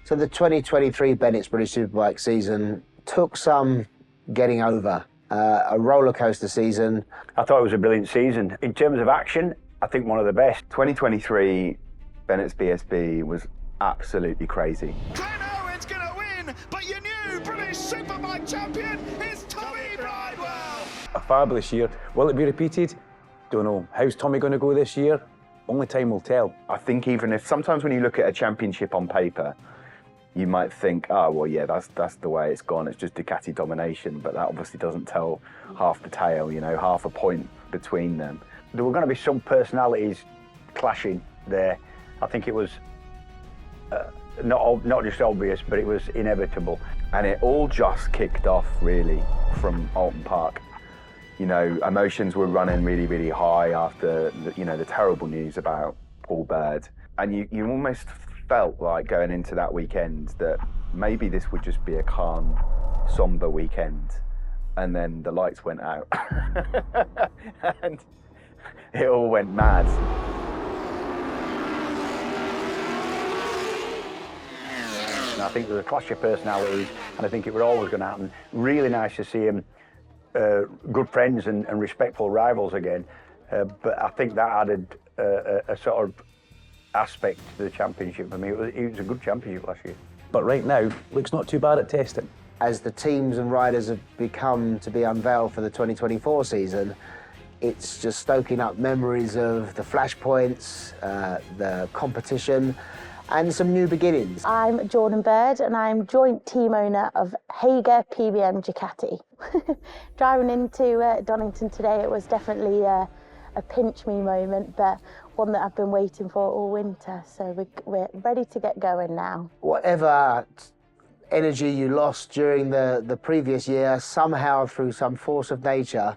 So the 2023 Bennett's British Superbike season took some getting over. A roller coaster season. I thought it was a brilliant season. In terms of action, I think one of the best. 2023 Bennett's BSB was absolutely crazy. Glenn Owen's going to win, but your new British Superbike champion is Tommy Bridewell. A fabulous year. Will it be repeated? Don't know. How's Tommy going to go this year? Only time will tell. I think even if sometimes when you look at a championship on paper, you might think, oh, well, yeah, that's the way it's gone. It's just Ducati domination, but that obviously doesn't tell half the tale, you know, half a point between them. There were going to be some personalities clashing there. I think it was not just obvious, but it was inevitable. And it all just kicked off, really, from Oulton Park. You know, emotions were running really, really high after, the terrible news about Paul Bird. And you almost felt like going into that weekend that maybe this would just be a calm, somber weekend. And then the lights went out. And it all went mad. And I think there was a clash of personalities, and I think it was always going to happen. Really nice to see him, good friends and respectful rivals again. But I think that added a sort of aspect to the championship for me. It was a good championship last year. But right now, looks not too bad at testing. As the teams and riders have become to be unveiled for the 2024 season, it's just stoking up memories of the flashpoints, the competition, and some new beginnings. I'm Jordan Bird and I'm joint team owner of Hager PBM Ducati. Driving into Donington today, it was definitely a pinch me moment, but one that I've been waiting for all winter, so we're ready to get going now. Whatever energy you lost during the previous year, somehow through some force of nature,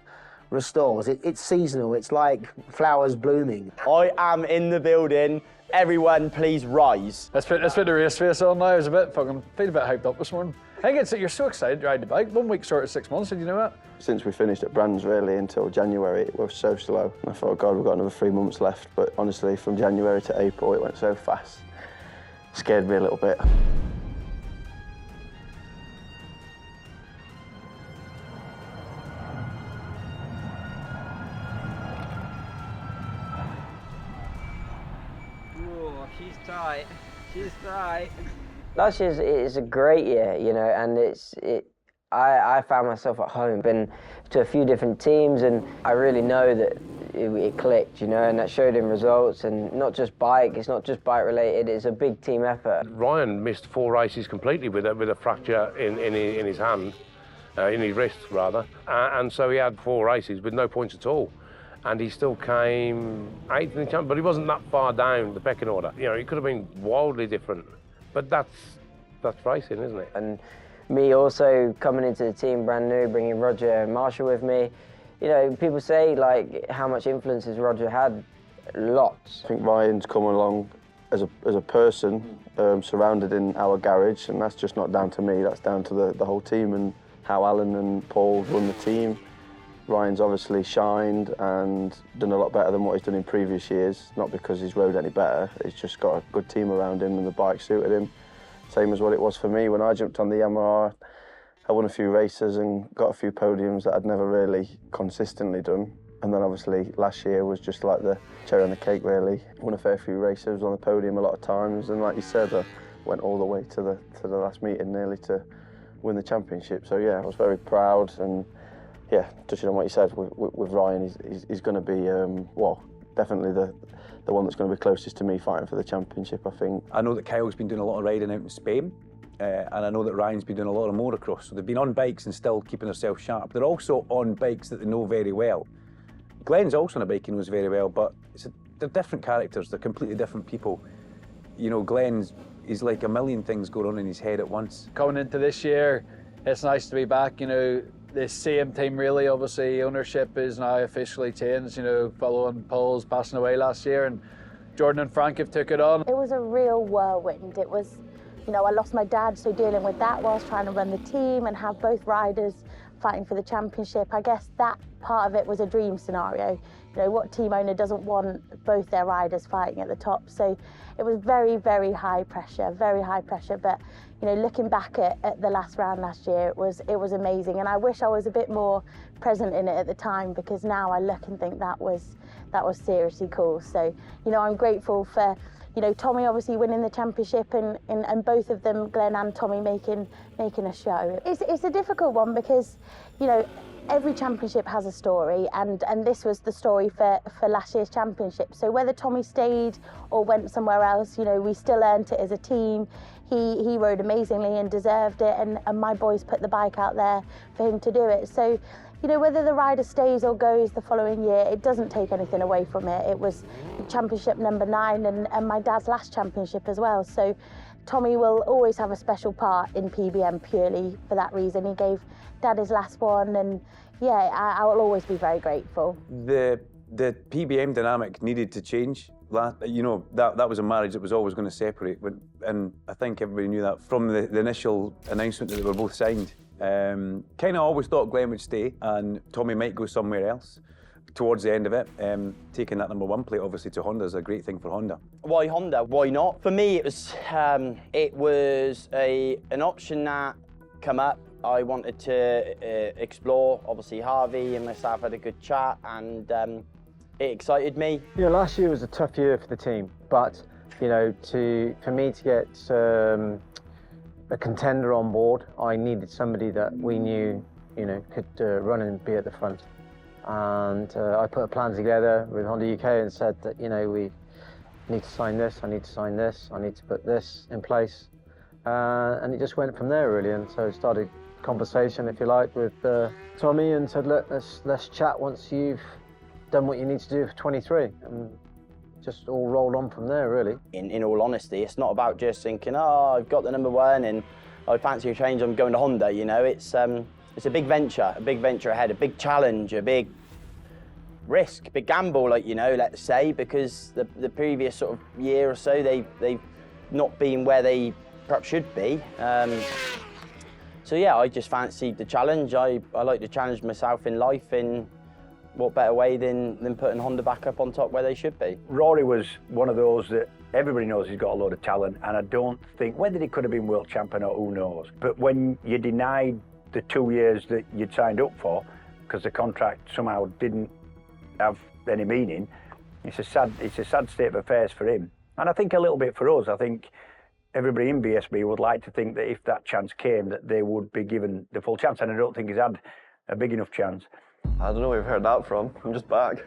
restores. It's seasonal, it's like flowers blooming. I am in the building. Everyone, please rise. Let's put the race face on now. I was a bit feeling a bit hyped up this morning. I think you're so excited to ride the bike. 1 week short of 6 months, did you know that? Since we finished at Brands really until January, it was so slow. And I thought, God, we've got another 3 months left. But honestly, from January to April, it went so fast. Scared me a little bit. She's tight. She's tight. Last year is a great year, you know, and I found myself at home, been to a few different teams, and I really know that it clicked, you know, and that showed in results, and not just bike, it's not just bike related, it's a big team effort. Ryan missed 4 races completely with a fracture in his hand, in his wrist rather, and so he had 4 races with no points at all. And he still came 8th in the championship, but he wasn't that far down the pecking order. You know, it could have been wildly different, but that's racing, isn't it? And me also coming into the team brand new, bringing Roger and Marshall with me. You know, people say like how much influence has Roger had? Lots. I think Ryan's come along as a person, surrounded in our garage, and that's just not down to me. That's down to the whole team and how Alan and Paul run the team. Ryan's obviously shined and done a lot better than what he's done in previous years, not because he's rode any better, he's just got a good team around him and the bike suited him. Same as what it was for me when I jumped on the Yamaha. I won a few races and got a few podiums that I'd never really consistently done. And then obviously last year was just like the cherry on the cake really. Won a fair few races, on the podium a lot of times, and like you said, I went all the way to the last meeting nearly to win the championship. So yeah, I was very proud, and yeah, touching on what you said with Ryan, he's going to be, well, definitely the one that's going to be closest to me fighting for the championship, I think. I know that Kyle's been doing a lot of riding out in Spain, and I know that Ryan's been doing a lot of motocross, so they've been on bikes and still keeping themselves sharp. They're also on bikes that they know very well. Glenn's also on a bike he knows very well, but they're different characters, they're completely different people. You know, Glenn's like a million things going on in his head at once. Coming into this year, it's nice to be back, you know, the same team really. Obviously ownership is now officially changed, you know, following Paul's passing away last year, and Jordan and Frank have took it on. It was a real whirlwind. It was, you know, I lost my dad, so dealing with that whilst trying to run the team and have both riders fighting for the championship. I guess that part of it was a dream scenario. You know, what team owner doesn't want both their riders fighting at the top? So it was very, very high pressure, very high pressure. But you know, looking back at the last round last year, it was amazing, and I wish I was a bit more present in it at the time, because now I look and think that was seriously cool. So you know, I'm grateful for, you know, Tommy obviously winning the championship, and both of them, Glenn and Tommy, making a show. It's a difficult one because, you know, every championship has a story, and this was the story for last year's championship. So whether Tommy stayed or went somewhere else, you know, we still earned it as a team. He rode amazingly and deserved it, and my boys put the bike out there for him to do it. So, you know, whether the rider stays or goes the following year, it doesn't take anything away from it. It was championship number 9 and my dad's last championship as well. So Tommy will always have a special part in PBM purely for that reason. He gave Dad his last one, and yeah, I will always be very grateful. The PBM dynamic needed to change. You know, that was a marriage that was always going to separate, and I think everybody knew that from the initial announcement that they were both signed. Kind of always thought Glenn would stay and Tommy might go somewhere else towards the end of it. Taking that #1 plate obviously to Honda is a great thing for Honda. Why Honda? Why not? For me, it was an option that come up. I wanted to explore. Obviously, Harvey and myself had a good chat, and it excited me. You know, last year was a tough year for the team, but you know, for me to get a contender on board, I needed somebody that we knew, you know, could run and be at the front. And I put a plan together with Honda UK and said that, you know, we need to sign this, I need to sign this, I need to put this in place. And it just went from there, really. And so I started conversation, if you like, with Tommy, and said, look, let's chat once you've done what you need to do for 23. And just all rolled on from there, really. In all honesty, it's not about just thinking, oh, I've got the #1 and I fancy a change, I'm going to Honda, you know. It's a big venture ahead, a big challenge, a big risk, big gamble, like, you know, let's say, because the previous sort of year or so, they've not been where they perhaps should be. So yeah, I just fancied the challenge. I like to challenge myself in life, in what better way than putting Honda back up on top where they should be. Rory was one of those that everybody knows he's got a load of talent, and I don't think, whether he could have been world champion or who knows, but when you denied the 2 years that you'd signed up for, because the contract somehow didn't have any meaning, it's a sad state of affairs for him. And I think a little bit for us. I think everybody in BSB would like to think that if that chance came, that they would be given the full chance, and I don't think he's had a big enough chance. I don't know where you've heard that from. I'm just back.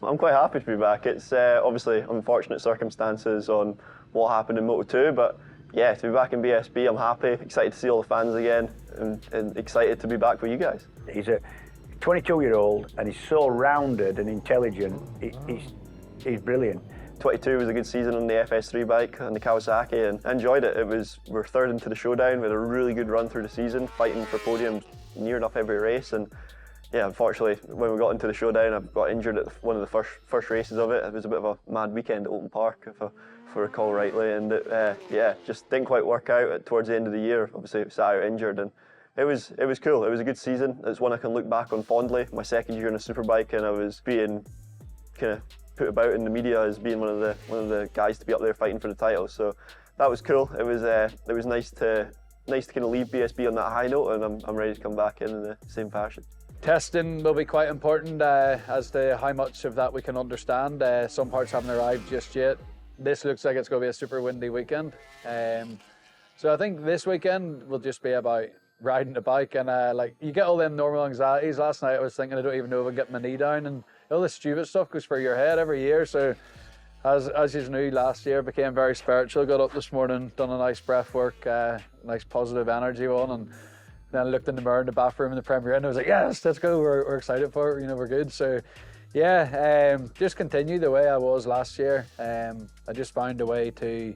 I'm quite happy to be back. It's obviously unfortunate circumstances on what happened in Moto2, but yeah, to be back in BSB, I'm happy, excited to see all the fans again, and excited to be back with you guys. He's a 22-year-old, and he's so rounded and intelligent. He's brilliant. 22 was a good season on the FS3 bike on the Kawasaki, and I enjoyed it. We're third into the showdown. We had a really good run through the season, fighting for podiums near enough every race. And yeah, unfortunately, when we got into the showdown, I got injured at one of the first races of it. It was a bit of a mad weekend at Oulton Park, if I recall rightly, and yeah, just didn't quite work out towards the end of the year. Obviously, sat out injured, and it was cool. It was a good season. It's one I can look back on fondly. My second year on a superbike, and I was being kind of put about in the media as being one of the guys to be up there fighting for the title. So that was cool. It was nice to kind of leave BSB on that high note, and I'm ready to come back in the same fashion. Testing will be quite important as to how much of that we can understand. Some parts haven't arrived just yet. This looks like it's going to be a super windy weekend. So I think this weekend will just be about riding the bike, and like, you get all them normal anxieties. Last night I was thinking I don't even know if I can get my knee down, and all this stupid stuff goes through your head every year. So as you knew, last year became very spiritual. Got up this morning, done a nice breath work, nice positive energy one, and then I looked in the mirror in the bathroom in the Premier Inn. I was like, yes, let's go. We're excited for it. You know, we're good. So yeah, just continue the way I was last year. I just found a way to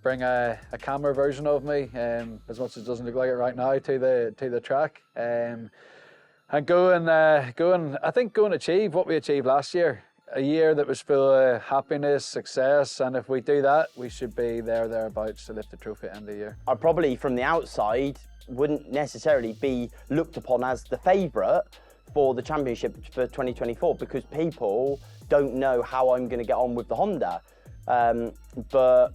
bring a camera version of me, as much as it doesn't look like it right now, to the track, and go and I think go and achieve what we achieved last year. a year that was full of happiness, success, and if we do that, we should be thereabouts to lift the trophy at the end of the year. I probably, from the outside, wouldn't necessarily be looked upon as the favourite for the championship for 2024 because people don't know how I'm going to get on with the Honda. But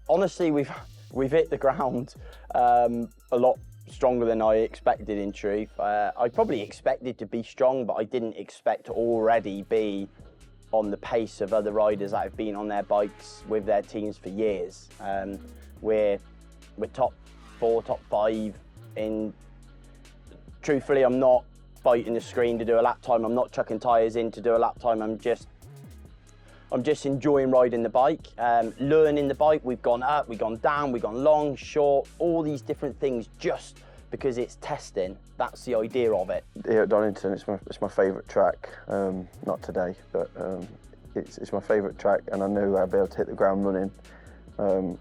honestly, we've hit the ground a lot stronger than I expected, in truth. I probably expected to be strong, but I didn't expect to already be on the pace of other riders that have been on their bikes with their teams for years. We're top 4, top 5 in. Truthfully, I'm not fighting the screen to do a lap time. I'm not chucking tyres in to do a lap time. I'm just enjoying riding the bike, learning the bike. We've gone up, we've gone down, we've gone long, short, all these different things just because it's testing. That's the idea of it. Here at Donington, it's my favourite track. Not today, but it's my favourite track, and I knew I'd be able to hit the ground running.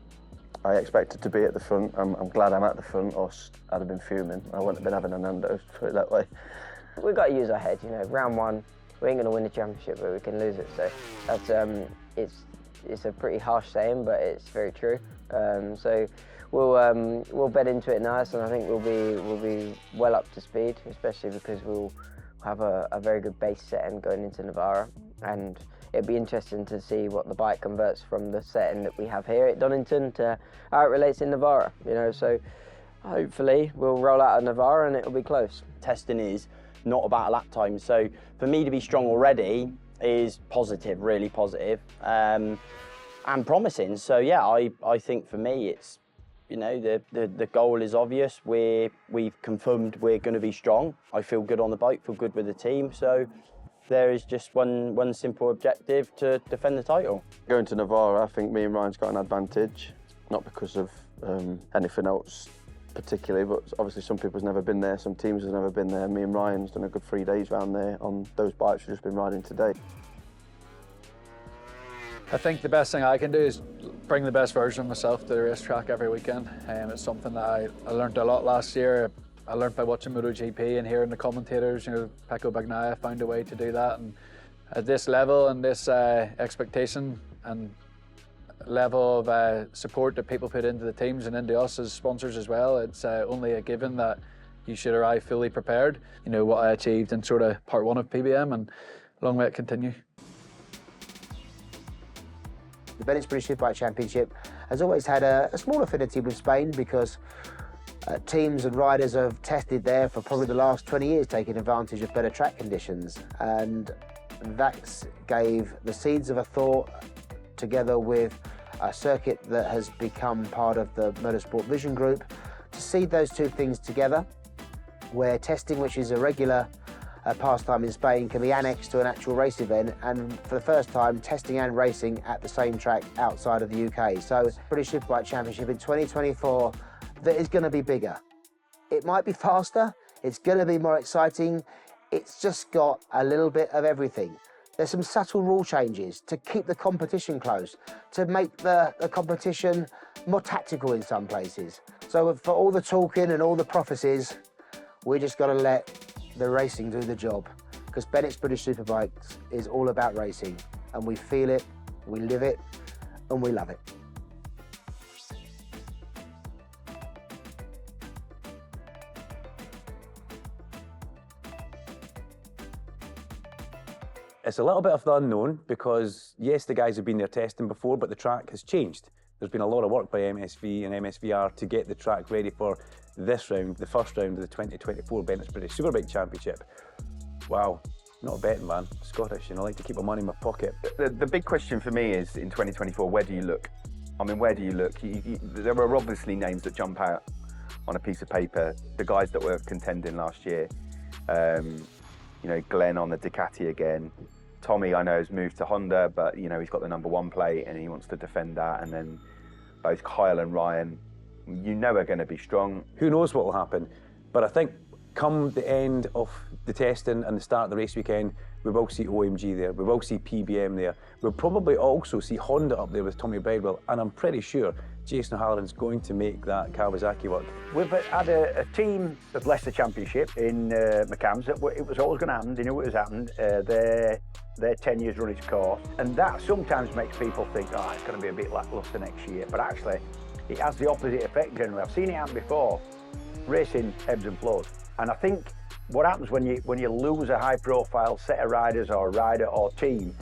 I expected to be at the front. I'm glad I'm at the front, or I'd have been fuming. I wouldn't have been having a Nando's, put it that way. We've got to use our head, you know. Round 1, we ain't going to win the championship, but we can lose it. So that's it's a pretty harsh saying, but it's very true. So we'll bed into it nice, and I think we'll be well up to speed, especially because we'll have a very good base setting going into Navarra, and it'd be interesting to see what the bike converts from the setting that we have here at Donington to how it relates in Navarra. You know, so hopefully we'll roll out of Navarra and it'll be close. Testing is not about a lap time, so for me to be strong already is positive, really positive, and promising. So yeah, I think for me it's, you know, the goal is obvious. We've confirmed we're going to be strong. I feel good on the bike, feel good with the team. So there is just one simple objective: to defend the title. Going to Navarra, I think me and Ryan's got an advantage, not because of anything else particularly, but obviously some people's never been there, some teams have never been there. Me and Ryan's done a good 3 days round there on those bikes we've just been riding today. I think the best thing I can do is bring the best version of myself to the racetrack every weekend. It's something that I learned a lot last year. I learned by watching MotoGP and hearing the commentators. You know, Pecco Bagnaia found a way to do that. And at this level and this expectation and level of support that people put into the teams and into us as sponsors as well, it's only a given that you should arrive fully prepared. You know, what I achieved in sort of part 1 of PBM, and long may it continue. The Bennett's British Superbike Championship has always had a small affinity with Spain because teams and riders have tested there for probably the last 20 years, taking advantage of better track conditions. And that gave the seeds of a thought, together with a circuit that has become part of the Motorsport Vision Group, to seed those two things together, where testing, which is a regular pastime in Spain, can be annexed to an actual race event, and for the first time testing and racing at the same track outside of the UK. So British Superbike Championship in 2024 that is going to be bigger. It might be faster, it's going to be more exciting, it's just got a little bit of everything. There's some subtle rule changes to keep the competition close, to make the competition more tactical in some places. So for all the talking and all the prophecies, we just got to let the racing do the job, because Bennett's British Superbikes is all about racing, and we feel it, we live it, and we love it. It's a little bit of the unknown because, yes, the guys have been there testing before, but the track has changed. There's been a lot of work by MSV and MSVR to get the track ready for this round, the first round of the 2024 Bennett's British Superbike Championship. Wow, not a betting man, Scottish, you know, I like to keep my money in my pocket. The big question for me is, in 2024, where do you look? I mean, where do you look? There are obviously names that jump out on a piece of paper. The guys that were contending last year, you know, Glenn on the Ducati again. Tommy, I know, has moved to Honda, but, you know, he's got the #1 plate and he wants to defend that. And then both Kyle and Ryan, you know, are going to be strong. Who knows what will happen? But I think come the end of the testing and the start of the race weekend, we will see OMG there, we will see PBM there. We'll probably also see Honda up there with Tommy Bridewell, and I'm pretty sure Jason O'Halloran's going to make that Kawasaki work. We've had a team of Leicester Championship in McCann's that it was always going to happen. They knew it was happened. Their 10 years run its course, and that sometimes makes people think, oh, it's going to be a bit lacklustre next year. But actually, it has the opposite effect generally. I've seen it happen before. Racing ebbs and flows, and I think what happens when you lose a high-profile set of riders or rider or team,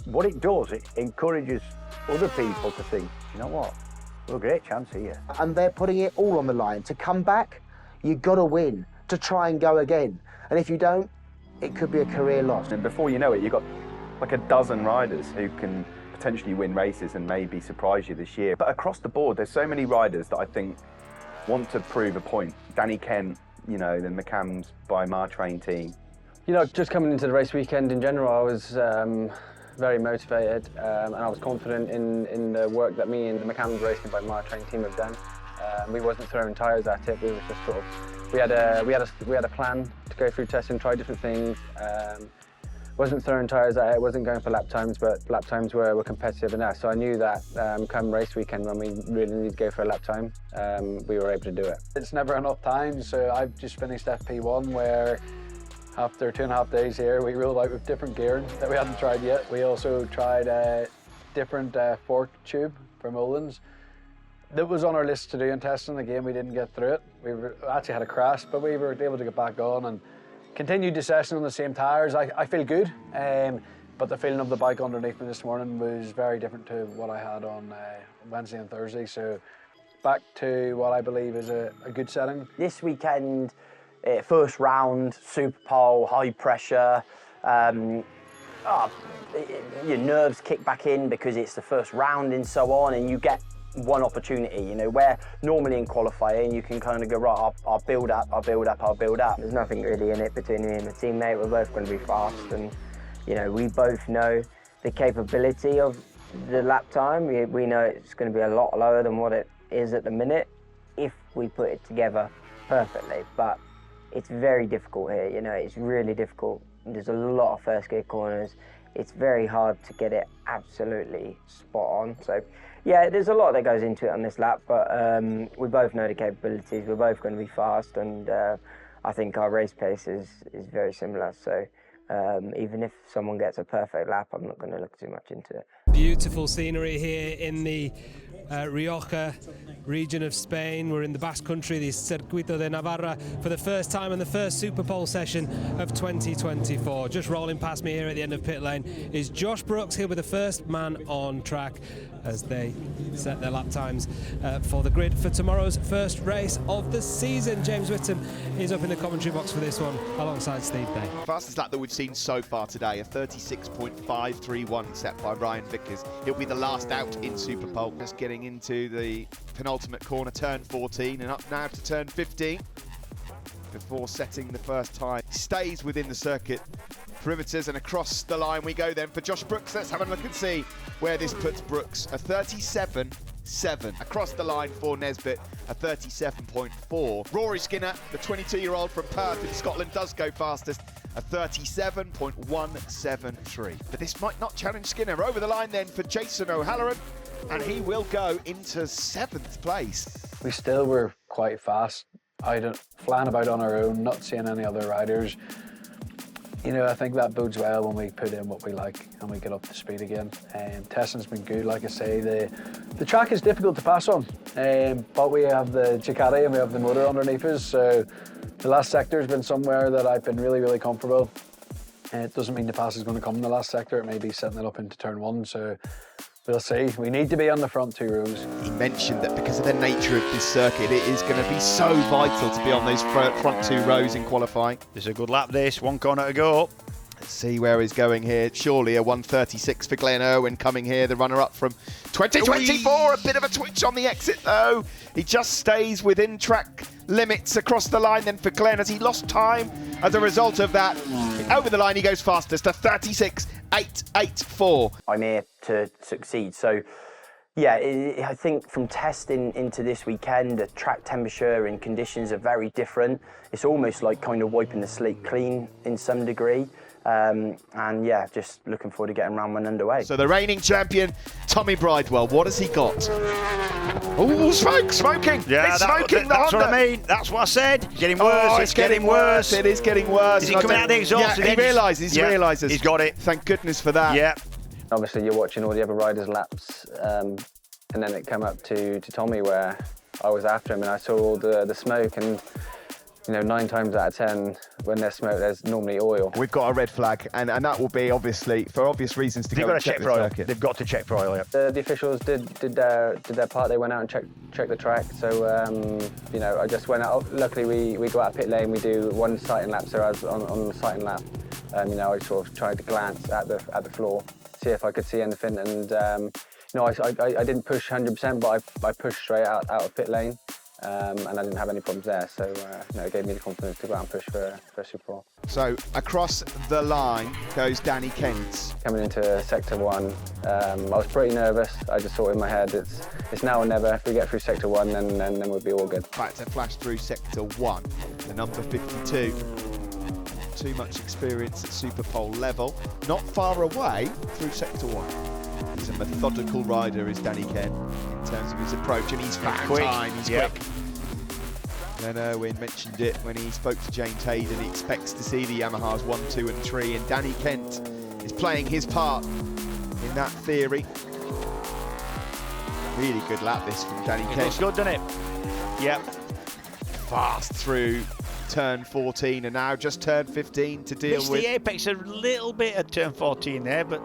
what it does, it encourages other people to think, you know what, we've a great chance here. And they're putting it all on the line. To come back, you've got to win, to try and go again. And if you don't, it could be a career loss. And before you know it, you've got like a dozen riders who can potentially win races and maybe surprise you this year. But across the board, there's so many riders that I think want to prove a point. Danny Kent, you know, the McCann's by Martrain team. You know, just coming into the race weekend in general, I was very motivated and I was confident in the work that me and the McCann's Racing by Martrain team have done. We wasn't throwing tyres at it. We was just sort of we had a plan to go through testing, try different things. Wasn't throwing tyres at it, wasn't going for lap times, but lap times were competitive enough. So I knew that come race weekend, when we really need to go for a lap time, we were able to do it. It's never enough time, so I've just finished FP1 where after 2.5 days here, we rolled out with different gearing that we hadn't tried yet. We also tried a different fork tube from Ouulton's. That was on our list to do in testing. Again, we didn't get through it. We actually had a crash, but we were able to get back on and continued the session on the same tyres. I feel good, but the feeling of the bike underneath me this morning was very different to what I had on Wednesday and Thursday. So back to what I believe is a good setting. This weekend, first round, SUPERPOLE, high pressure. Your nerves kick back in because it's the first round and so on, and you get one opportunity, you know, where normally in qualifying you can kind of go, right, I'll build up, I'll build up, I'll build up. There's nothing really in it between me and my teammate. We're both going to be fast, and you know, we both know the capability of the lap time. We know it's going to be a lot lower than what it is at the minute if we put it together perfectly, but it's very difficult here, you know, it's really difficult. There's a lot of first gear corners. It's very hard to get it absolutely spot on. So yeah, there's a lot that goes into it on this lap, but we both know the capabilities. We're both going to be fast, and I think our race pace is very similar. So even if someone gets a perfect lap, I'm not going to look too much into it. Beautiful scenery here in the Rioja region of Spain. We're in the Basque Country, the Circuito de Navarra, for the first time in the first SUPERPOLE session of 2024. Just rolling past me here at the end of pit lane is Josh Brooks. He'll be the first man on track as they set their lap times for the grid for tomorrow's first race of the season. James Whittam is up in the commentary box for this one alongside Steve Day. Fastest lap that we've seen so far today, a 36.531 set by Ryan Vickers. He'll be the last out in SUPERPOLE. Just getting into the penultimate corner, turn 14, and up now to turn 15 before setting the first time. Stays within the circuit perimeters, and across the line we go then for Josh Brooks. Let's have a look and see where this puts Brooks. A 37.7 across the line for Nesbitt, a 37.4. Rory Skinner, the 22-year-old from Perth in Scotland, does go fastest, a 37.173. But this might not challenge Skinner. Over the line then for Jason O'Halloran, and he will go into 7th place. We still were quite fast, flying about on our own, not seeing any other riders. You know, I think that bodes well when we put in what we like and we get up to speed again. Testing's been good, like I say. The track is difficult to pass on, but we have the Ducati and we have the motor underneath us, so the last sector has been somewhere that I've been really, really comfortable. It doesn't mean the pass is going to come in the last sector. It may be setting it up into turn 1, so we'll see. We need to be on the front 2 rows. He mentioned that because of the nature of this circuit, it is going to be so vital to be on those front 2 rows in qualifying. It's a good lap this, 1 corner to go. Let's see where he's going here. Surely a 136 for Glenn Irwin coming here, the runner-up from 2024. A bit of a twitch on the exit though. He just stays within track limits across the line then for Glenn as he lost time as a result of that. Over the line he goes fastest, a 36.884. I'm here to succeed, so yeah, I think from testing into this weekend, the track temperature and conditions are very different. It's almost like kind of wiping the slate clean in some degree. And yeah, just looking forward to getting round one underway. So the reigning champion, Tommy Bridewell, what has he got? Oh, smoking! Yeah, it's smoking. That's what I mean. That's what I said. It's getting worse. Oh, it's getting worse. It is getting worse. Is he coming out of the exhaust? Yeah, he realises. Yeah, He realises. He's got it. Thank goodness for that. Yeah. Obviously, you're watching all the other riders' laps, and then it came up to Tommy where I was after him, and I saw all the smoke, and 9 times out of 10, when there's smoke, there's normally oil. We've got a red flag, and that will be obviously for obvious reasons to They've go got and to check the for oil. circuit. They've got to check for oil. Yeah. The officials did their part. They went out and checked the track. So I just went out. Luckily, we go out pit lane. We do one sighting lap. So I was on the sighting lap. I sort of tried to glance at the floor, see if I could see anything, and I didn't push 100%, but I pushed straight out of pit lane. And I didn't have any problems there, so it gave me the confidence to go out and push for Super Bowl. So across the line goes Danny Kent. Coming into Sector 1, I was pretty nervous. I just thought in my head, it's now or never. If we get through Sector 1, then we'll be all good. Back to flash through Sector 1, the number 52. Too much experience at SuperPole level. Not far away through Sector 1. He's a methodical rider, is Danny Kent, in terms of his approach, and he's found quick. time, he's quick. Then Erwin mentioned it when he spoke to James Hayden. He expects to see the Yamahas 1, 2 and 3, and Danny Kent is playing his part in that theory. Really good lap this from Danny Kent. Looks good, doesn't it? Yep. Fast through turn 14 and now just turn 15 to deal Missed with. the apex a little bit at turn 14 there, but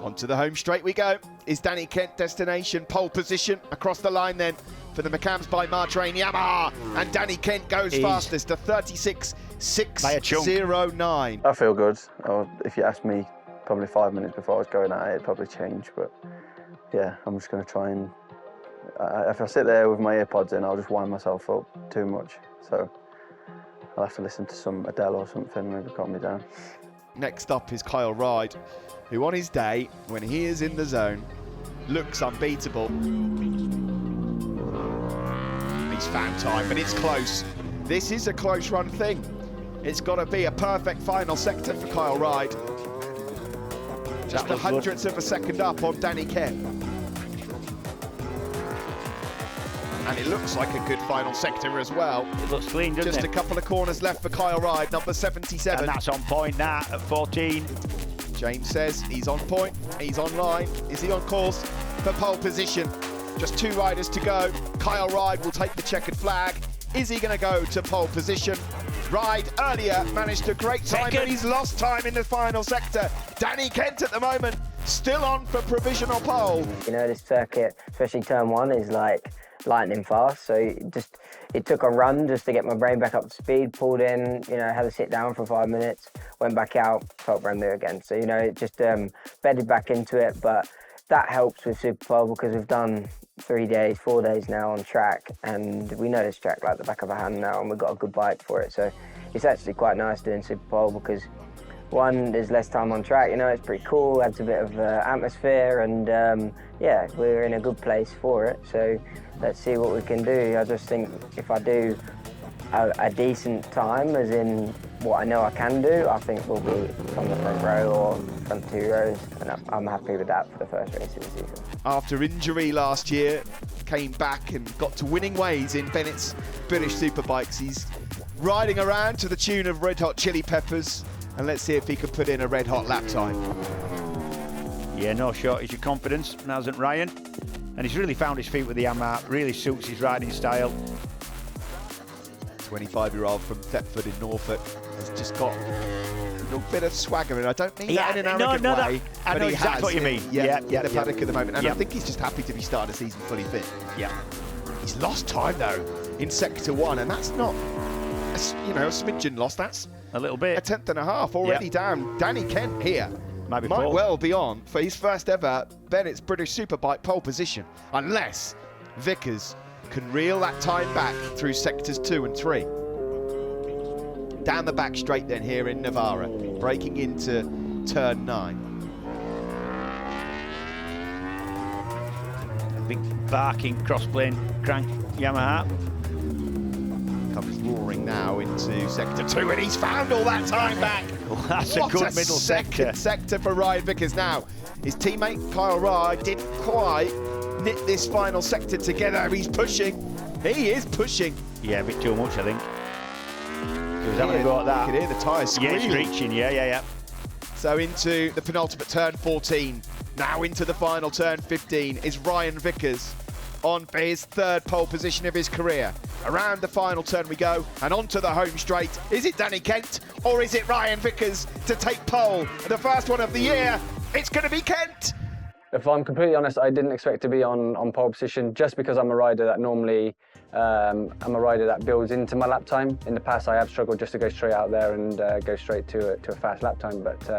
onto the home straight we go. Is Danny Kent destination? Pole position across the line then for the McCams by Martrain Yamaha, and Danny Kent goes fastest to 36.609. I feel good. If you asked me probably 5 minutes before I was going at it, it'd probably change, but yeah, I'm just going to try and if I sit there with my earpods in, I'll just wind myself up too much, so I'll have to listen to some Adele or something, maybe calm me down. Next up is Kyle Ryde, who on his day, when he is in the zone, looks unbeatable. He's found time, but it's close. This is a close run thing. It's got to be a perfect final sector for Kyle Ryde. Just the hundredths of a second up on Danny Kent. And it looks like a good final sector as well. It looks clean, doesn't it? Just a couple of corners left for Kyle Ryde, number 77. And that's on point now at 14. James says he's on point, he's on line. Is he on course for pole position? Just 2 riders to go. Kyle Ryde will take the checkered flag. Is he going to go to pole position? Ryde earlier managed a great time, but he's lost time in the final sector. Danny Kent at the moment still on for provisional pole. This circuit, especially turn 1, is like lightning fast, so it took a run just to get my brain back up to speed, pulled in, had to sit down for 5 minutes, went back out, felt brand new again. So, it just bedded back into it, but that helps with SuperPole because we've done 4 days now on track, and we know this track like the back of our hand now, and we've got a good bike for it. So it's actually quite nice doing SuperPole because, one, there's less time on track, it's pretty cool, adds a bit of atmosphere, and yeah, we're in a good place for it. So let's see what we can do. I just think if I do a decent time, as in what I know I can do, I think we'll be on the front row or front 2 rows, and I'm happy with that for the first race of the season. After injury last year, came back and got to winning ways in Bennett's British Superbikes. He's riding around to the tune of Red Hot Chili Peppers, and let's see if he can put in a red hot lap time. Yeah, no shortage of confidence, hasn't Ryan? And he's really found his feet with the Yamaha, really suits his riding style. 25-year-old from Thetford in Norfolk has just got a little bit of swagger, and I don't mean that in an arrogant way. I know exactly what you mean. In the paddock at the moment, and I think he's just happy to be starting the season fully fit. Yeah. He's lost time though in Sector 1, and that's not a smidgen loss. That's a little bit. A 1/10 and a half already down. Danny Kent here might well be on for his first ever Bennett's British Superbike pole position, unless Vickers can reel that time back through sectors 2 and 3. Down the back straight then here in Navarra, breaking into turn 9. Big barking crossplane crank Yamaha. comes roaring now into sector 2, and he's found all that time back. Well, that's What a good middle sector. sector for Ryan Vickers now. His teammate Kyle Rye didn't quite knit this final sector together. He's pushing. He is pushing. Yeah, a bit too much, I think. He was having a go at that. You can hear the tyres Yeah, squealing. screeching, yeah. So into the penultimate turn 14. Now into the final turn 15 is Ryan Vickers on for his third pole position of his career. Around the final turn we go, and onto the home straight. Is it Danny Kent or is it Ryan Vickers to take pole? The first one of the year, it's going to be Kent. If I'm completely honest, I didn't expect to be on pole position just because I'm a rider that normally, I'm a rider that builds into my lap time. In the past, I have struggled just to go straight out there and go straight to a fast lap time, but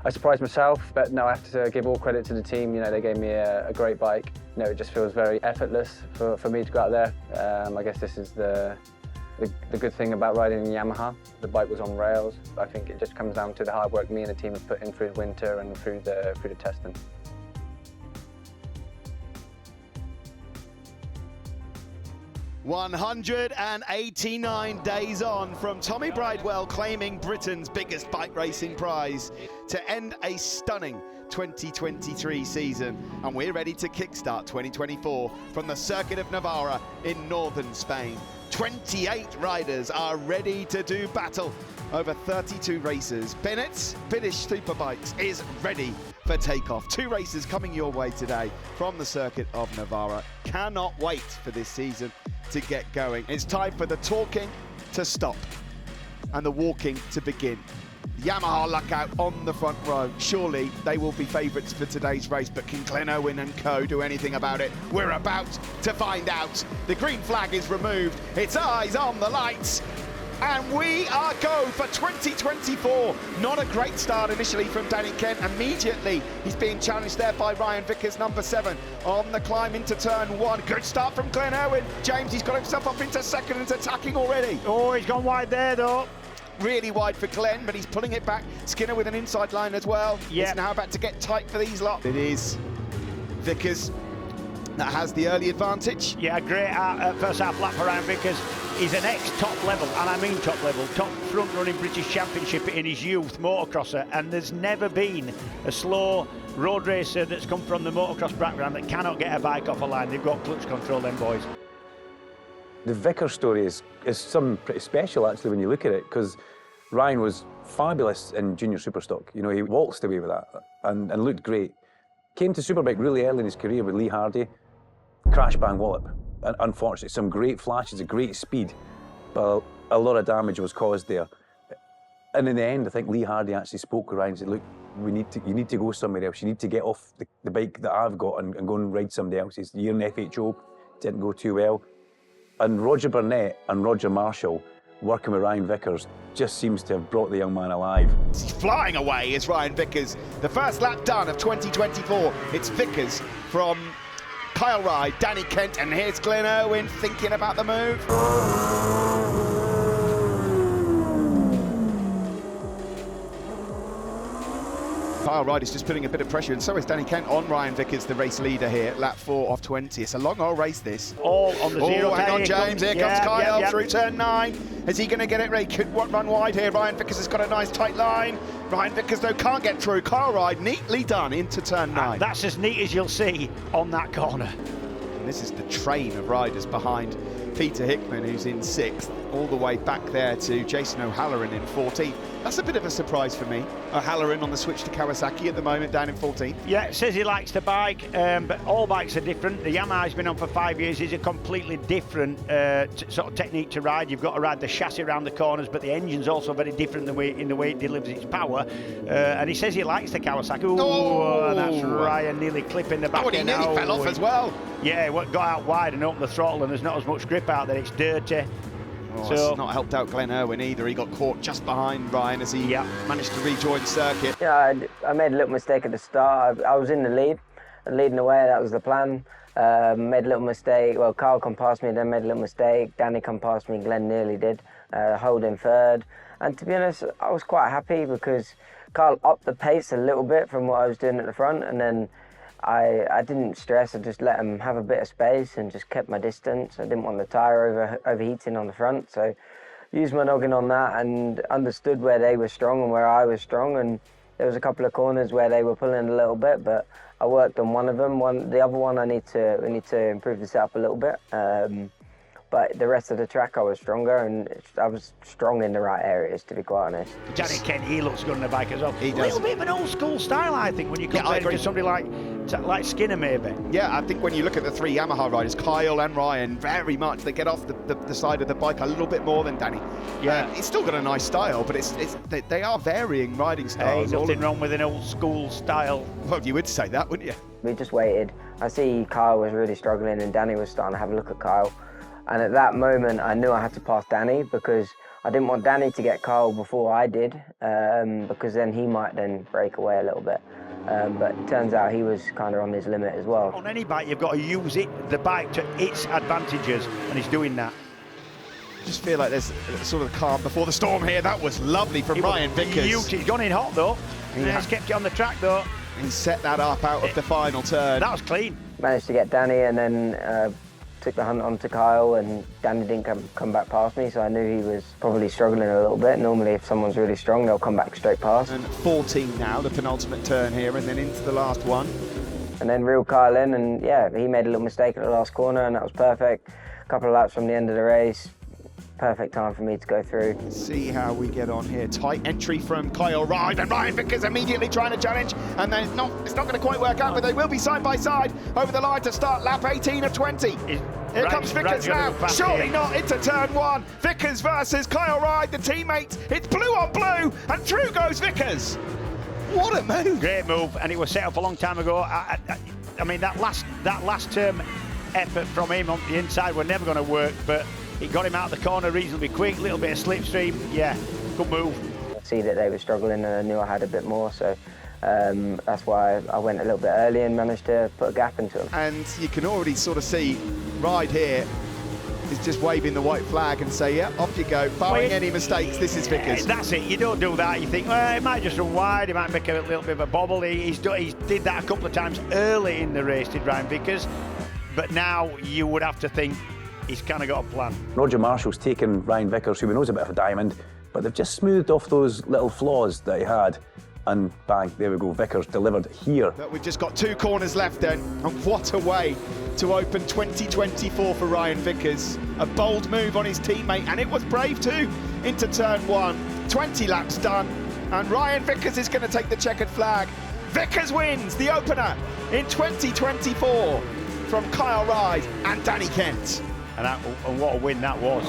I surprised myself. But no, I have to give all credit to the team. You know, they gave me a great bike. You know, it just feels very effortless for me to go out there. I guess this is the good thing about riding in Yamaha. The bike was on rails. I think it just comes down to the hard work me and the team have put in through the winter and through the testing. 189 days on from Tommy Bridewell claiming Britain's biggest bike racing prize to end a stunning 2023 season, and we're ready to kickstart 2024 from the Circuit of Navarra in northern Spain. 28 riders are ready to do battle over 32 races. Bennett's British Superbikes is ready for takeoff. 2 races coming your way today from the Circuit of Navarra. Cannot wait for this season to get going. It's time for the talking to stop and the walking to begin. Yamaha luck out on the front row. Surely they will be favourites for today's race, but can Glenn Owen and co do anything about it? We're about to find out. The green flag is removed. It's eyes on the lights. And we are go for 2024. Not a great start initially from Danny Kent. Immediately, he's being challenged there by Ryan Vickers, number 7, on the climb into turn 1. Good start from Glenn Owen. James, he's got himself up into second and is attacking already. Oh, he's gone wide there, though. Really wide for Glenn, but he's pulling it back. Skinner with an inside line as well. Yeah. It's now about to get tight for these lot. It is Vickers that has the early advantage. Yeah, great first half lap for Ryan Vickers. He's an ex-top level, and I mean top level, top front-running British Championship in his youth, motocrosser, and there's never been a slow road racer that's come from the motocross background that cannot get a bike off a line. They've got clutch control, them boys. The Vickers story is something pretty special, actually, when you look at it, because Ryan was fabulous in junior superstock. You know, he waltzed away with that and looked great. Came to Superbike really early in his career with Lee Hardy, crash bang wallop. And unfortunately, some great flashes, a great speed, but a lot of damage was caused there. And in the end, I think Lee Hardy actually spoke with Ryan and said, look, you need to go somewhere else. You need to get off the bike that I've got and go and ride somebody else's. You're in FHO, didn't go too well. And Roger Burnett and Roger Marshall, working with Ryan Vickers, just seems to have brought the young man alive. He's flying away is Ryan Vickers. The first lap done of 2024. It's Vickers from Kyle Rye, Danny Kent, and here's Glenn Owen thinking about the move. Kyle Rye is just putting a bit of pressure, and so is Danny Kent on Ryan Vickers, the race leader here, lap 4 of 20. It's a long old race, this. All on the zero. Oh, hang on, James. Here comes Kyle through turn 9. Is he going to get it ready? Could run wide here. Ryan Vickers has got a nice tight line. Ryan Vickers, though, can't get through. Kyle Rye neatly done into turn 9. And that's as neat as you'll see on that corner. And this is the train of riders behind Peter Hickman, who's in 6th, all the way back there to Jason O'Halloran in 14th. That's a bit of a surprise for me. O'Halloran on the switch to Kawasaki at the moment, down in 14th. Yeah, says he likes the bike, but all bikes are different. The Yamaha's been on for 5 years. It's a completely different sort of technique to ride. You've got to ride the chassis around the corners, but the engine's also very different in the way it delivers its power. And he says he likes the Kawasaki. Ooh, and that's Ryan nearly clipping the back. Oh, and he nearly fell off as well. Yeah, he got out wide and opened the throttle, and there's not as much grip out there. It's dirty. Oh, So it's not helped out Glenn Irwin either. He got caught just behind Ryan as he managed to rejoin circuit. Yeah, I made a little mistake at the start. I was in the lead and leading away. That was the plan. Made a little mistake. Well, Carl come past me, then made a little mistake. Danny come past me, Glenn nearly did. Holding third. And to be honest, I was quite happy because Carl upped the pace a little bit from what I was doing at the front, and then I didn't stress. I just let them have a bit of space and just kept my distance. I didn't want the tyre overheating on the front, so used my noggin on that and understood where they were strong and where I was strong. And there was a couple of corners where they were pulling a little bit, but I worked on one of them. The other one, we need to improve the setup a little bit. But the rest of the track, I was stronger, and I was strong in the right areas, to be quite honest. Danny Kent, he looks good on the bike as well. He does. A little bit of an old school style, I think, when you compare it to somebody like Skinner, maybe. Yeah, I think when you look at the three Yamaha riders, Kyle and Ryan, very much, they get off the side of the bike a little bit more than Danny. Yeah. He's still got a nice style, but they are varying riding styles. Hey, nothing wrong with an old school style. Well, you would say that, wouldn't you? We just waited. I see Kyle was really struggling, and Danny was starting to have a look at Kyle. And at that moment, I knew I had to pass Danny, because I didn't want Danny to get Kyle before I did, because then he might then break away a little bit. But it turns out he was kind of on his limit as well. On any bike, you've got to use the bike to its advantages, and he's doing that. Just feel like there's sort of calm before the storm here. That was lovely from Ryan Vickers. He's gone in hot, though. He's kept it on the track, though. He set that up out of the final turn. That was clean. Managed to get Danny, and then took the hunt onto Kyle, and Danny didn't come back past me, so I knew he was probably struggling a little bit. Normally, if someone's really strong, they'll come back straight past. And 14 now, the penultimate turn here, and then into the last one. And then reeled Kyle in, and yeah, he made a little mistake at the last corner, and that was perfect. A couple of laps from the end of the race. Perfect time for me to go through. See how we get on here. Tight entry from Kyle Ride, and Ryan Vickers immediately trying to challenge, and then it's not going to quite work out, but they will be side by side over the line to start lap 18 of 20. Here comes Vickers now, surely not into turn one. Vickers versus Kyle Ride, the teammates. It's blue on blue, and through goes Vickers. What a move! Great move, and it was set up a long time ago. I mean, that last term effort from him on the inside were never going to work, but it got him out of the corner reasonably quick, a little bit of slipstream. Yeah, good move. See that they were struggling, and I knew I had a bit more, so that's why I went a little bit early and managed to put a gap into them. And you can already sort of see Ride here is just waving the white flag and say, yeah, off you go. Barring any mistakes, this is Vickers. That's it, you don't do that. You think, well, it might just run wide, it might make a little bit of a bobble. He did that a couple of times early in the race, did Ryan Vickers. But now you would have to think he's kind of got a plan. Roger Marshall's taken Ryan Vickers, who we know is a bit of a diamond, but they've just smoothed off those little flaws that he had. And bang, there we go, Vickers delivered here. But we've just got 2 corners left then, and what a way to open 2024 for Ryan Vickers. A bold move on his teammate, and it was brave too, into turn 1. 20 laps done, and Ryan Vickers is going to take the checkered flag. Vickers wins the opener in 2024 from Kyle Ride and Danny Kent. And what a win that was.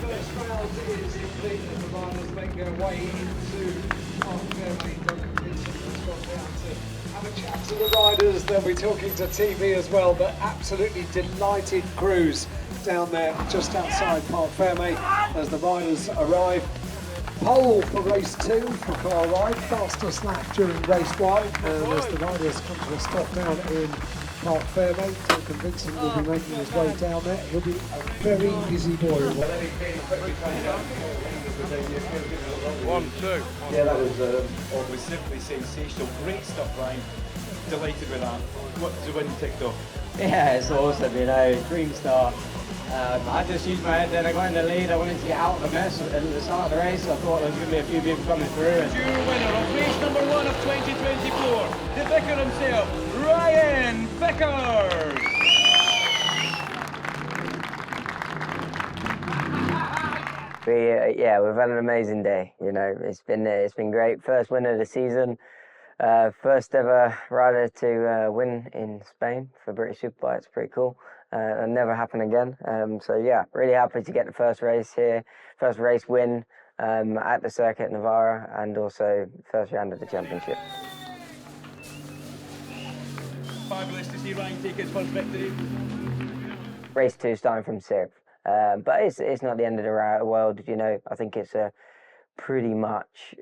First round is complete, and the riders make their way into Park Fairway. Duncan Vincent has gone down to have a chat to the riders. They'll be talking to TV as well, but absolutely delighted crews down there just outside Park Fairway as the riders arrive. Pole for race 2 for Kyle Ride, fastest lap during race 1, and as the riders come to a stop down in Park Fairway, Duncan Vincent will be making his way down there. He'll be a very busy boy. 1, 2. Yeah, that was simply sensational. Great stuff, Ryan. Delighted with that. What the win ticked off? Yeah, it's awesome, you know, dream start. I just used my head, then I got in the lead. I wanted to get out of the mess at the start of the race. I thought there was going to be a few people coming through. Your winner of race number 1 of 2024, the Vicar himself, Ryan Vickers. We've had an amazing day. You know, it's been great. First win of the season. First ever rider to win in Spain for British Superbike. It's pretty cool. And never happen again. So yeah, really happy to get the first race here, first race win at the Circuit de Navarra, and also first round of the championship. Fabulous to see Ryan take his first victory. Race 2 starting from 6th, but it's not the end of the world. You know, I think it's pretty much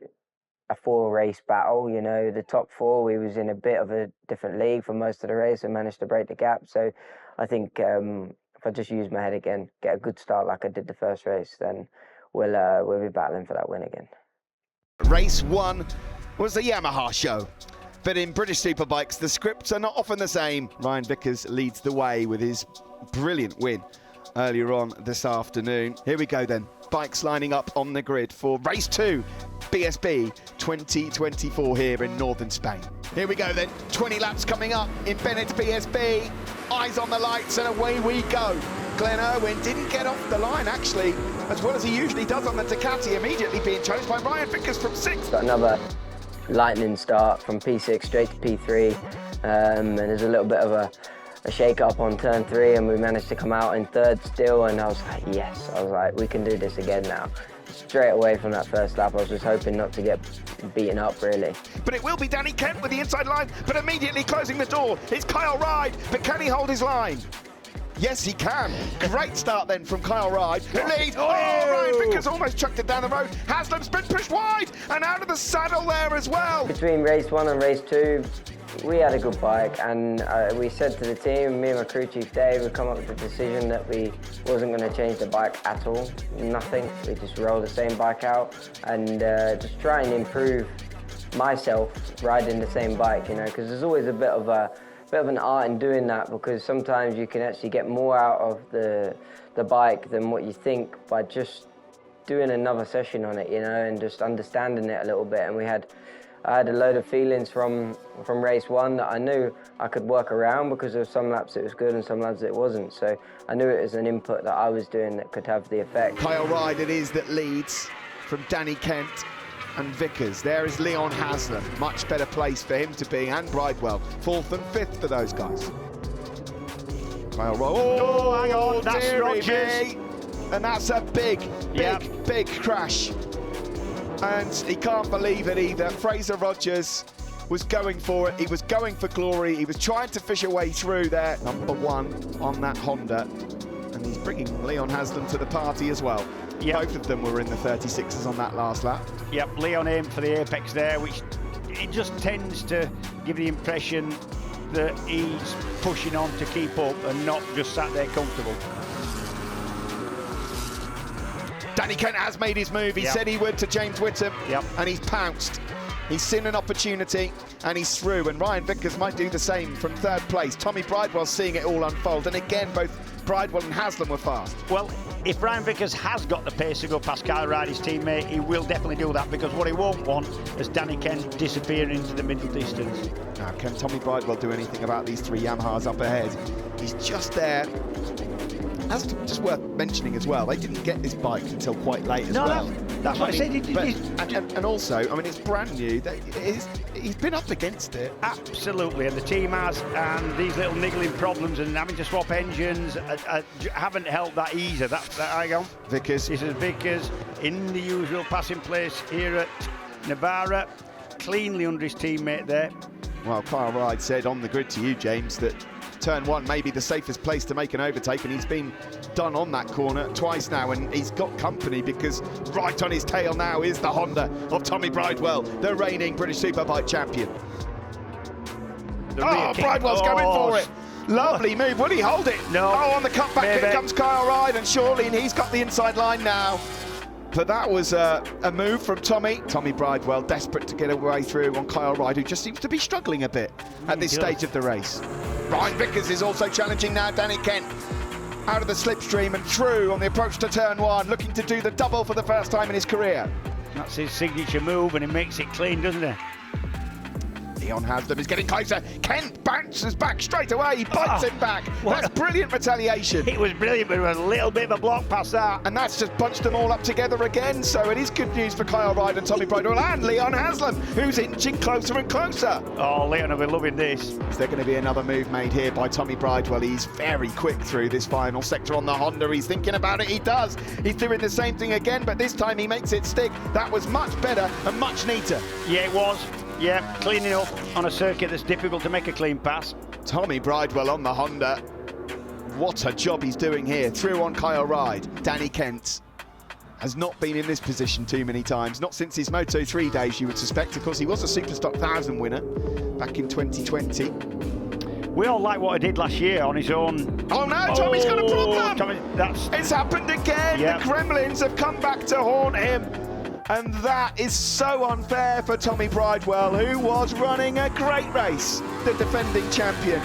a 4-race battle. You know, the top 4, we was in a bit of a different league for most of the race and managed to break the gap. So I think if I just use my head again, get a good start like I did the first race, then we'll be battling for that win again. Race 1 was the Yamaha show. But in British Superbikes, the scripts are not often the same. Ryan Vickers leads the way with his brilliant win earlier on this afternoon. Here we go then. Bikes lining up on the grid for Race 2, BSB 2024 here in northern Spain. Here we go then. 20 laps coming up in Bennett's BSB. Eyes on the lights and away we go. Glenn Irwin didn't get off the line actually, as well as he usually does on the Ducati, immediately being challenged by Ryan Vickers from 6th. Got another lightning start from P6 straight to P3, and there's a little bit of a shake-up on turn 3, and we managed to come out in 3rd still, and I was like, yes, I was like, we can do this again now. Straight away from that first lap, I was just hoping not to get beaten up, really. But it will be Danny Kent with the inside line, but immediately closing the door. It's Kyle Ride, but can he hold his line? Yes, he can. Great start then from Kyle Ride, who leads. Oh, Ryan Vickers almost chucked it down the road. Haslam's been pushed wide and out of the saddle there as well. Between race 1 and race 2, we had a good bike, and we said to the team, me and my crew chief Dave, we come up with the decision that we wasn't going to change the bike at all. Nothing. We just roll the same bike out and just try and improve myself riding the same bike, you know, because there's always a bit of an art in doing that, because sometimes you can actually get more out of the bike than what you think by just doing another session on it, you know, and just understanding it a little bit. And I had a load of feelings from race 1 that I knew I could work around, because there were some laps it was good and some laps it wasn't. So I knew it was an input that I was doing that could have the effect. Kyle Ride it is that leads from Danny Kent and Vickers. There is Leon Haslam, much better place for him to be, and Bridewell, 4th and 5th for those guys. Kyle Ride, oh hang on, that's Rogers. And that's a big crash. And he can't believe it either. Fraser Rogers was going for it. He was going for glory. He was trying to fish a way through there. Number 1 on that Honda. And he's bringing Leon Haslam to the party as well. Yep. Both of them were in the 36s on that last lap. Yep, Leon aimed for the apex there, which it just tends to give the impression that he's pushing on to keep up and not just sat there comfortable. Danny Kent has made his move. He said he would to James Whittam, and he's pounced. He's seen an opportunity, and he's through. And Ryan Vickers might do the same from 3rd place. Tommy Bridewell seeing it all unfold. And again, both Bridewell and Haslam were fast. Well, if Ryan Vickers has got the pace to go past Kyle Ride, his teammate, he will definitely do that, because what he won't want is Danny Kent disappearing into the middle distance. Now, can Tommy Bridewell do anything about these 3 Yamahas up ahead? He's just there. That's just worth mentioning as well. They didn't get this bike until quite late as well. That's what I said. And also, I mean, it's brand new. He's been up against it. Absolutely, and the team has, and these little niggling problems and having to swap engines haven't helped that either. Hang on. Vickers. This is Vickers in the usual passing place here at Navarra. Cleanly under his teammate there. Well, Kyle Ride said on the grid to you, James, that turn 1 may be the safest place to make an overtake, and he's been done on that corner twice now, and he's got company, because right on his tail now is the Honda of Tommy Bridewell, the reigning British Superbike champion. Bridewell's going for it. Lovely move. Will he hold it? No. Oh, on the cutback, here comes Kyle Ride, and surely, and he's got the inside line now. But that was a move from Tommy. Tommy Bridewell, desperate to get a way through on Kyle Ride, who just seems to be struggling a bit at this stage of the race. Ryan Vickers is also challenging now Danny Kent. Out of the slipstream and through on the approach to turn 1, looking to do the double for the first time in his career. That's his signature move, and he makes it clean, doesn't he? Leon Haslam is getting closer. Kent bounces back straight away. He bites him back. That's brilliant retaliation. It was brilliant, but it was a little bit of a block past that. And that's just bunched them all up together again. So it is good news for Kyle Ride and Tommy Bridewell and Leon Haslam, who's inching closer and closer. Oh, Leon will be loving this. Is there going to be another move made here by Tommy Bridewell? He's very quick through this final sector on the Honda. He's thinking about it. He does. He's doing the same thing again, but this time he makes it stick. That was much better and much neater. Yeah, it was. Yeah, cleaning up on a circuit that's difficult to make a clean pass. Tommy Bridewell on the Honda. What a job he's doing here. Through on Kyle Ride. Danny Kent has not been in this position too many times. Not since his Moto3 days, you would suspect. Of course, he was a Superstock 1000 winner back in 2020. We all like what he did last year on his own. Oh no, Tommy's got a problem! Tommy, it's happened again! Yep. The Gremlins have come back to haunt him. And that is so unfair for Tommy Bridewell, who was running a great race, the defending champion.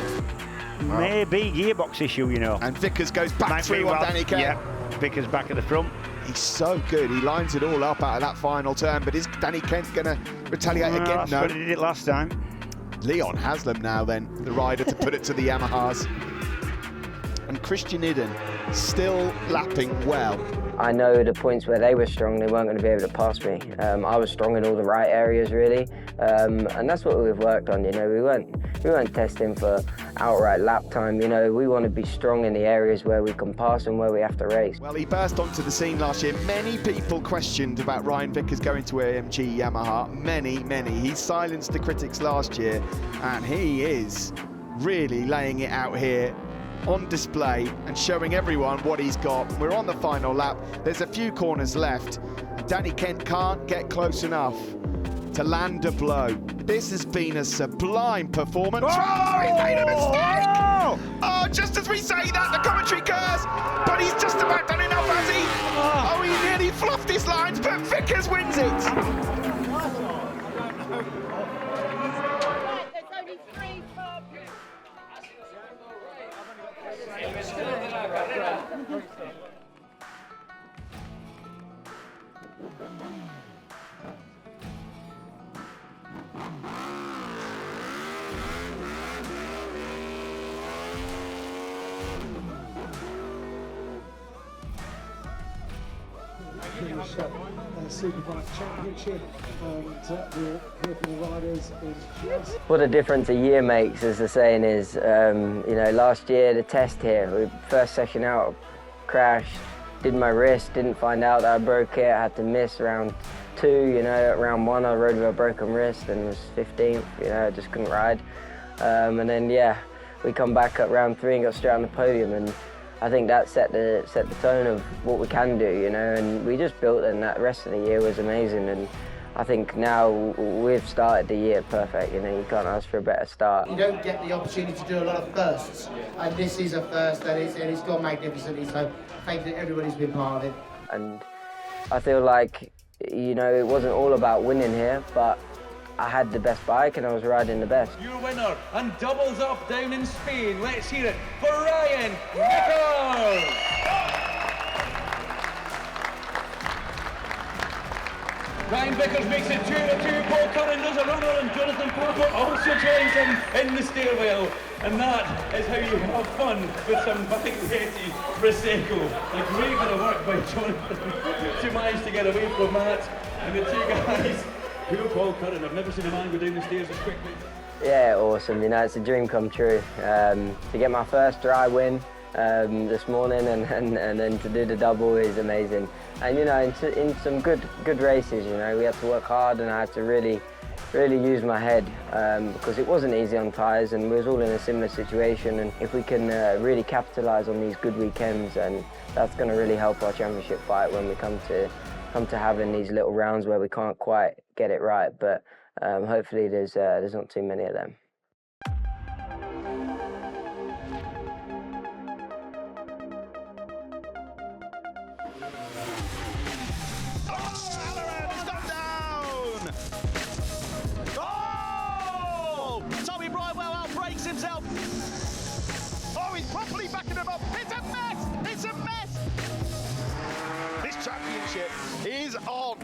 Maybe gearbox issue, you know. And Vickers goes back Might through on Danny Kent. Yeah, Vickers back at the front. He's so good. He lines it all up out of that final turn, but is Danny Kent going to retaliate again? That's No. what he did it last time. Leon Haslam now then, the rider to put it to the Yamahas. And Christian Idden still lapping well. I know the points where they were strong, they weren't going to be able to pass me. I was strong in all the right areas, really, and that's what we've worked on. You know, we weren't testing for outright lap time. You know, we want to be strong in the areas where we can pass and where we have to race. Well, he burst onto the scene last year. Many people questioned about Ryan Vickers going to AMG Yamaha. Many. He silenced the critics last year, and he is really laying it out here on display and showing everyone what he's got. We're on the final lap. There's a few corners left. Danny Kent can't get close enough to land a blow. This has been a sublime performance. Oh, he made a mistake! Oh, just as we say that, the commentary curse, but he's just about done enough, has he? Oh, he nearly fluffed his lines, but Vickers wins it. Superbike Championship, and we'll hear from the riders in just... What a difference a year makes, as the saying is. You know, last year, the test here, first session out, crashed, did my wrist, didn't find out that I broke it, I had to miss round 2, you know, at round 1 I rode with a broken wrist and was 15th, you know, I just couldn't ride. And then, yeah, we come back at round 3 and got straight on the podium, and I think that set the tone of what we can do, you know, and we just built it, and that rest of the year was amazing. And I think now we've started the year perfect, you know, you can't ask for a better start. You don't get the opportunity to do a lot of firsts, and this is a first, and it's gone magnificently, so thank you to everybody's been part of it. And I feel like, you know, it wasn't all about winning here, but I had the best bike and I was riding the best. Your winner and doubles up down in Spain. Let's hear it for Ryan Vickers. Ryan Vickers makes it 2-2. Paul Curran does a runner, and Jonathan Porter also joins him in the stairwell. And that is how you have fun with some bike-ready Prosecco. A great bit of work by Jonathan to manage to get away from that. And the two guys, poor Paul Curran, I've never seen a man go down the stairs as quickly. Yeah, awesome. You know, it's a dream come true. To get my first dry win this morning and then to do the double is amazing. And you know, in some good races, you know, we had to work hard and I had to really use my head because it wasn't easy on tyres and we was all in a similar situation. And if we can really capitalise on these good weekends, and that's going to really help our championship fight when we come to having these little rounds where we can't quite get it right. But hopefully there's not too many of them. Tommy Bridewell outbreaks himself. Oh, he's properly backing him up. It's a mess. It's a mess. This championship is on.